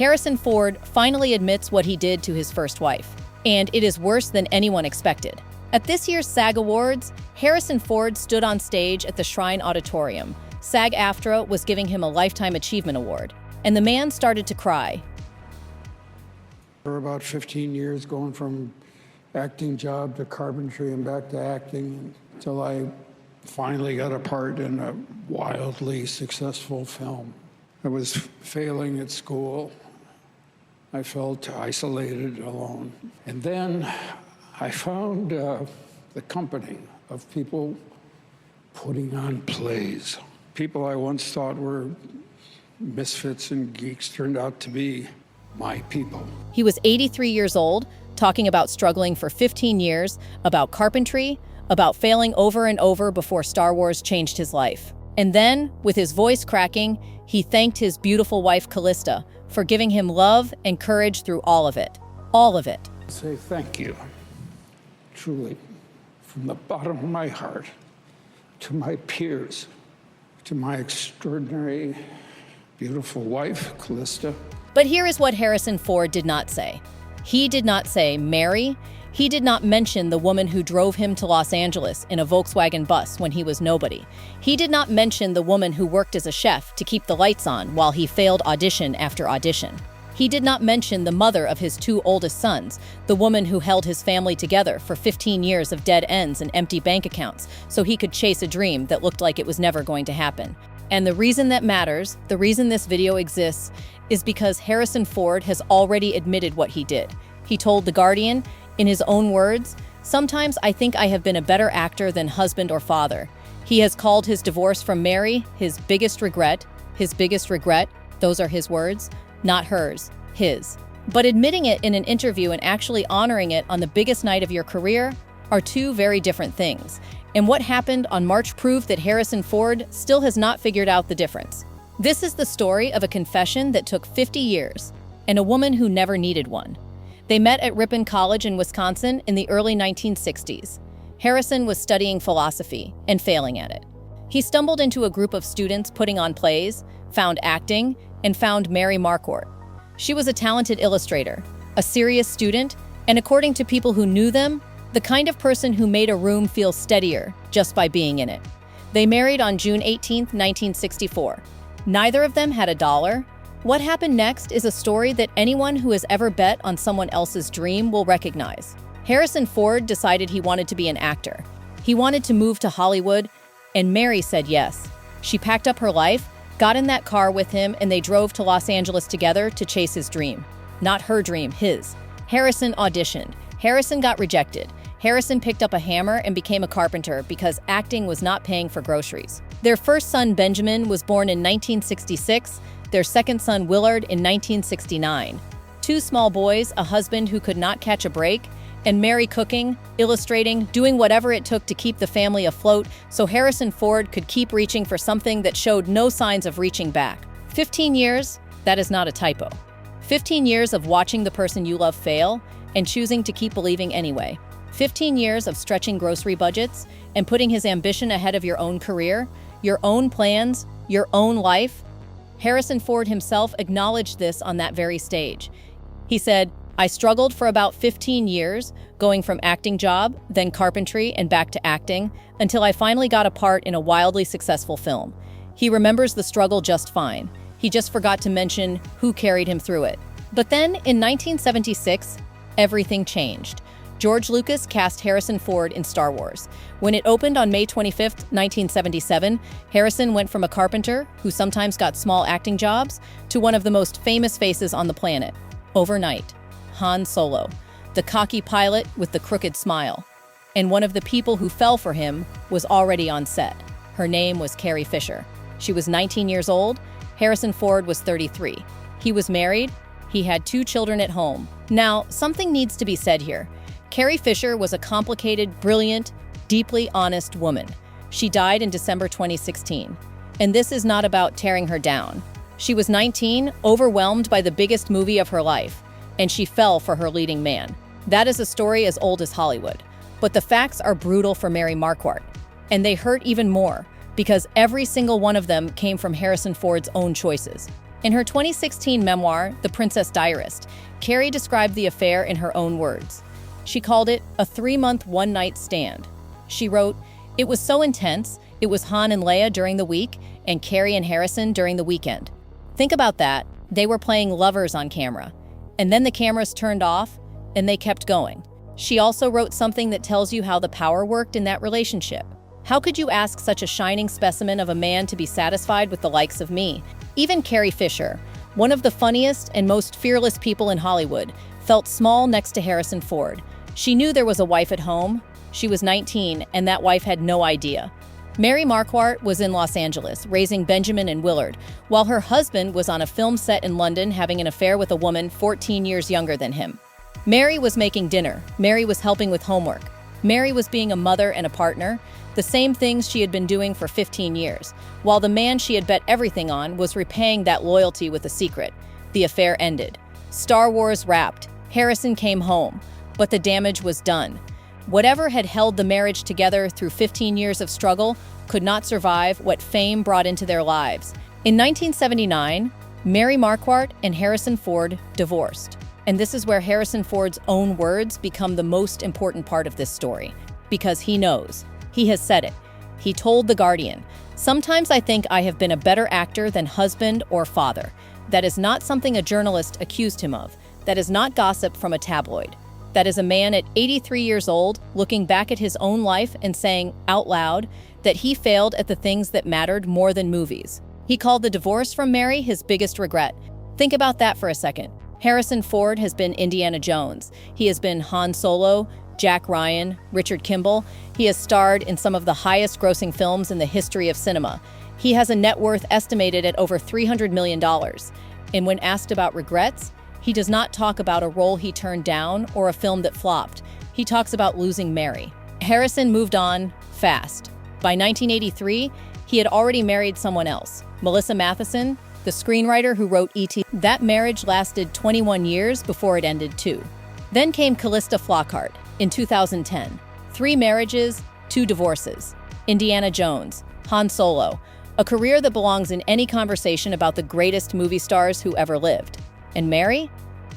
Harrison Ford finally admits what he did to his first wife, and it is worse than anyone expected. At this year's SAG Awards, Harrison Ford stood on stage at the Shrine Auditorium. SAG-AFTRA was giving him a Lifetime Achievement Award, and the man started to cry. For about 15 years, going from acting job to carpentry and back to acting until I finally got a part in a wildly successful film. I was failing at school. I felt isolated, alone. And then I found the company of people putting on plays. People I once thought were misfits and geeks turned out to be my people. He was 83 years old, talking about struggling for 15 years, about carpentry, about failing over and over before Star Wars changed his life. And then, with his voice cracking, he thanked his beautiful wife, Callista, for giving him love and courage through all of it. All of it. Say thank you, truly, from the bottom of my heart, to my peers, to my extraordinary, beautiful wife, Callista. But here is what Harrison Ford did not say. He did not say Mary. He did not mention the woman who drove him to Los Angeles in a Volkswagen bus when he was nobody. He did not mention the woman who worked as a chef to keep the lights on while he failed audition after audition. He did not mention the mother of his two oldest sons, the woman who held his family together for 15 years of dead ends and empty bank accounts so he could chase a dream that looked like it was never going to happen. And the reason that matters, the reason this video exists, is because Harrison Ford has already admitted what he did. He told The Guardian, in his own words, "Sometimes I think I have been a better actor than husband or father." He has called his divorce from Mary his biggest regret. His biggest regret, those are his words, not hers, his. But admitting it in an interview and actually honoring it on the biggest night of your career are two very different things. And what happened on March proved that Harrison Ford still has not figured out the difference. This is the story of a confession that took 50 years and a woman who never needed one. They met at Ripon College in Wisconsin in the early 1960s. Harrison was studying philosophy and failing at it. He stumbled into a group of students putting on plays, found acting, and found Mary Marquardt. She was a talented illustrator, a serious student, and according to people who knew them, the kind of person who made a room feel steadier just by being in it. They married on June 18, 1964. Neither of them had a dollar. What happened next is a story that anyone who has ever bet on someone else's dream will recognize. Harrison Ford decided he wanted to be an actor. He wanted to move to Hollywood, and Mary said yes. She packed up her life, got in that car with him, and they drove to Los Angeles together to chase his dream. Not her dream, his. Harrison auditioned. Harrison got rejected. Harrison picked up a hammer and became a carpenter because acting was not paying for groceries. Their first son, Benjamin, was born in 1966, their second son, Willard, in 1969. Two small boys, a husband who could not catch a break, and Mary cooking, illustrating, doing whatever it took to keep the family afloat so Harrison Ford could keep reaching for something that showed no signs of reaching back. 15 years, that is not a typo. 15 years of watching the person you love fail and choosing to keep believing anyway. 15 years of stretching grocery budgets and putting his ambition ahead of your own career, your own plans, your own life. Harrison Ford himself acknowledged this on that very stage. He said, "I struggled for about 15 years, going from acting job, then carpentry, and back to acting, until I finally got a part in a wildly successful film." He remembers the struggle just fine. He just forgot to mention who carried him through it. But then, in 1976, everything changed. George Lucas cast Harrison Ford in Star Wars. When it opened on May 25, 1977, Harrison went from a carpenter, who sometimes got small acting jobs, to one of the most famous faces on the planet. Overnight, Han Solo, the cocky pilot with the crooked smile. And one of the people who fell for him was already on set. Her name was Carrie Fisher. She was 19 years old. Harrison Ford was 33. He was married. He had 2 children at home. Now, something needs to be said here. Carrie Fisher was a complicated, brilliant, deeply honest woman. She died in December 2016. And this is not about tearing her down. She was 19, overwhelmed by the biggest movie of her life, and she fell for her leading man. That is a story as old as Hollywood. But the facts are brutal for Mary Marquardt, and they hurt even more because every single one of them came from Harrison Ford's own choices. In her 2016 memoir, The Princess Diarist, Carrie described the affair in her own words. She called it a 3-month one-night stand. She wrote, "It was so intense. It was Han and Leia during the week and Carrie and Harrison during the weekend." Think about that. They were playing lovers on camera. And then the cameras turned off and they kept going. She also wrote something that tells you how the power worked in that relationship. How could you ask such a shining specimen of a man to be satisfied with the likes of me? Even Carrie Fisher, one of the funniest and most fearless people in Hollywood, felt small next to Harrison Ford. She knew there was a wife at home. She was 19, and that wife had no idea. Mary Marquardt was in Los Angeles, raising Benjamin and Willard, while her husband was on a film set in London having an affair with a woman 14 years younger than him. Mary was making dinner. Mary was helping with homework. Mary was being a mother and a partner, the same things she had been doing for 15 years, while the man she had bet everything on was repaying that loyalty with a secret. The affair ended. Star Wars wrapped. Harrison came home, but the damage was done. Whatever had held the marriage together through 15 years of struggle could not survive what fame brought into their lives. In 1979, Mary Marquardt and Harrison Ford divorced. And this is where Harrison Ford's own words become the most important part of this story. Because he knows. He has said it. He told The Guardian, "Sometimes I think I have been a better actor than husband or father." That is not something a journalist accused him of. That is not gossip from a tabloid. That is a man at 83 years old looking back at his own life and saying out loud that he failed at the things that mattered more than movies. He called the divorce from Mary his biggest regret. Think about that for a second. Harrison Ford has been Indiana Jones. He has been Han Solo, Jack Ryan, Richard Kimball. He has starred in some of the highest-grossing films in the history of cinema. He has a net worth estimated at over $300 million. And when asked about regrets, he does not talk about a role he turned down or a film that flopped. He talks about losing Mary. Harrison moved on fast. By 1983, he had already married someone else, Melissa Matheson, the screenwriter who wrote E.T. That marriage lasted 21 years before it ended too. Then came Callista Flockhart in 2010. 3 marriages, 2 divorces. Indiana Jones, Han Solo, a career that belongs in any conversation about the greatest movie stars who ever lived. And Mary?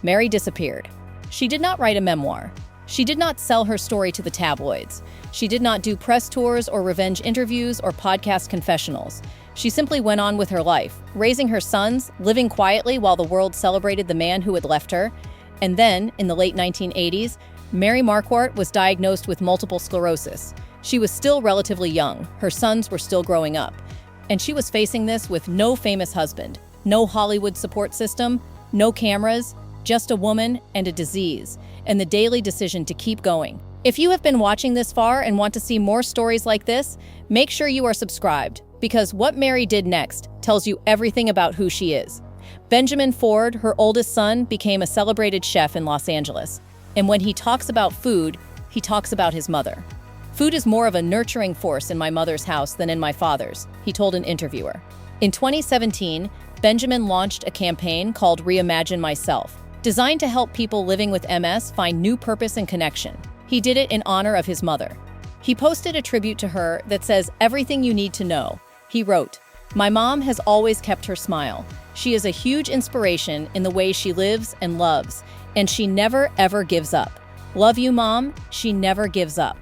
Mary disappeared. She did not write a memoir. She did not sell her story to the tabloids. She did not do press tours or revenge interviews or podcast confessionals. She simply went on with her life, raising her sons, living quietly while the world celebrated the man who had left her. And then, in the late 1980s, Mary Marquardt was diagnosed with multiple sclerosis. She was still relatively young. Her sons were still growing up. And she was facing this with no famous husband, no Hollywood support system, no cameras, just a woman and a disease, and the daily decision to keep going. If you have been watching this far and want to see more stories like this, make sure you are subscribed, because what Mary did next tells you everything about who she is. Benjamin Ford, her oldest son, became a celebrated chef in Los Angeles. And when he talks about food, he talks about his mother. "Food is more of a nurturing force in my mother's house than in my father's," he told an interviewer. In 2017, Benjamin launched a campaign called Reimagine Myself, designed to help people living with MS find new purpose and connection. He did it in honor of his mother. He posted a tribute to her that says everything you need to know. He wrote, "My mom has always kept her smile. She is a huge inspiration in the way she lives and loves, and she never ever gives up. Love you, Mom. She never gives up."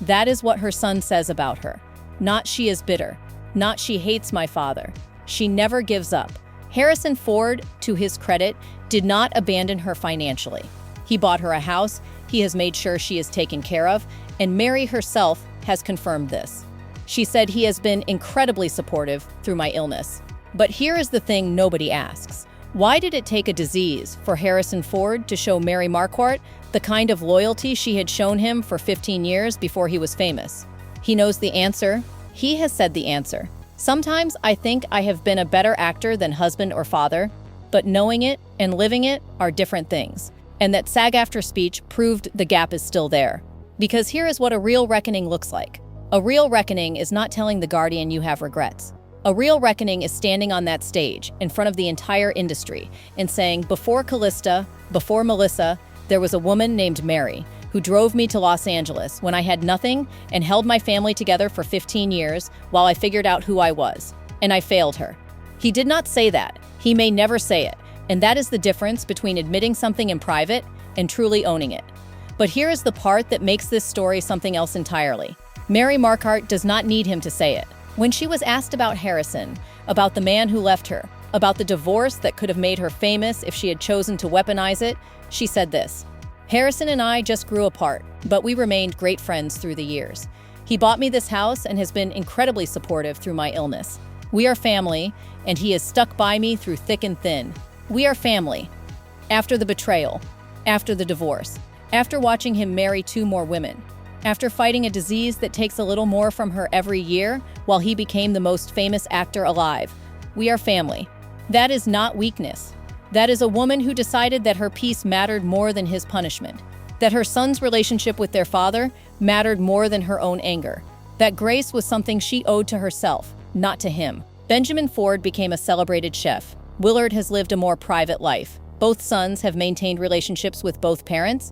That is what her son says about her. Not she is bitter. Not she hates my father. She never gives up. Harrison Ford, to his credit, did not abandon her financially. He bought her a house, he has made sure she is taken care of, and Mary herself has confirmed this. She said he has been incredibly supportive through my illness. But here is the thing nobody asks. Why did it take a disease for Harrison Ford to show Mary Marquardt the kind of loyalty she had shown him for 15 years before he was famous? He knows the answer. He has said the answer. "Sometimes I think I have been a better actor than husband or father, but knowing it and living it are different things." And that SAG-AFTRA speech proved the gap is still there. Because here is what a real reckoning looks like. A real reckoning is not telling The Guardian you have regrets. A real reckoning is standing on that stage in front of the entire industry and saying, before Callista, before Melissa, there was a woman named Mary who drove me to Los Angeles when I had nothing and held my family together for 15 years while I figured out who I was. And I failed her. He did not say that. He may never say it, and that is the difference between admitting something in private and truly owning it. But here is the part that makes this story something else entirely. Mary Marquardt does not need him to say it. When she was asked about Harrison, about the man who left her, about the divorce that could have made her famous if she had chosen to weaponize it, she said this: "Harrison and I just grew apart, but we remained great friends through the years. He bought me this house and has been incredibly supportive through my illness. We are family, and he has stuck by me through thick and thin. We are family. After the betrayal, after the divorce, after watching him marry 2 more women, after fighting a disease that takes a little more from her every year while he became the most famous actor alive, we are family." That is not weakness. That is a woman who decided that her peace mattered more than his punishment, that her son's relationship with their father mattered more than her own anger, that grace was something she owed to herself, not to him. Benjamin Ford became a celebrated chef. Willard has lived a more private life. Both sons have maintained relationships with both parents,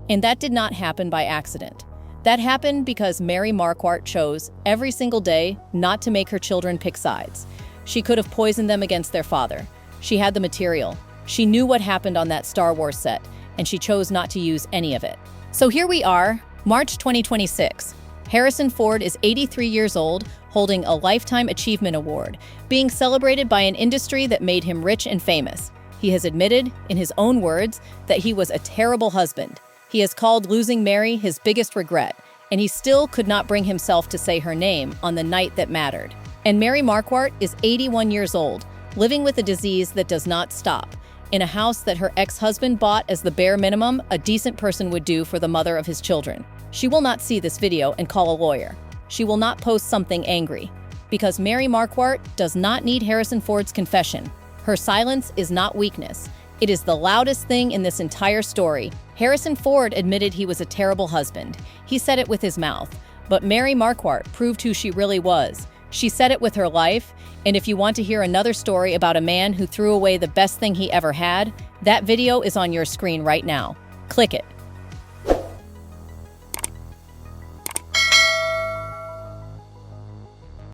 and that did not happen by accident. That happened because Mary Marquardt chose every single day not to make her children pick sides. She could have poisoned them against their father. She had the material. She knew what happened on that Star Wars set, and she chose not to use any of it. So here we are, March 2026. Harrison Ford is 83 years old, holding a Lifetime Achievement Award, being celebrated by an industry that made him rich and famous. He has admitted, in his own words, that he was a terrible husband. He has called losing Mary his biggest regret, and he still could not bring himself to say her name on the night that mattered. And Mary Marquardt is 81 years old, living with a disease that does not stop, in a house that her ex-husband bought as the bare minimum a decent person would do for the mother of his children. She will not see this video and call a lawyer. She will not post something angry, because Mary Marquardt does not need Harrison Ford's confession. Her silence is not weakness. It is the loudest thing in this entire story. Harrison Ford admitted he was a terrible husband. He said it with his mouth. But Mary Marquardt proved who she really was. She said it with her life, and if you want to hear another story about a man who threw away the best thing he ever had, that video is on your screen right now. Click it.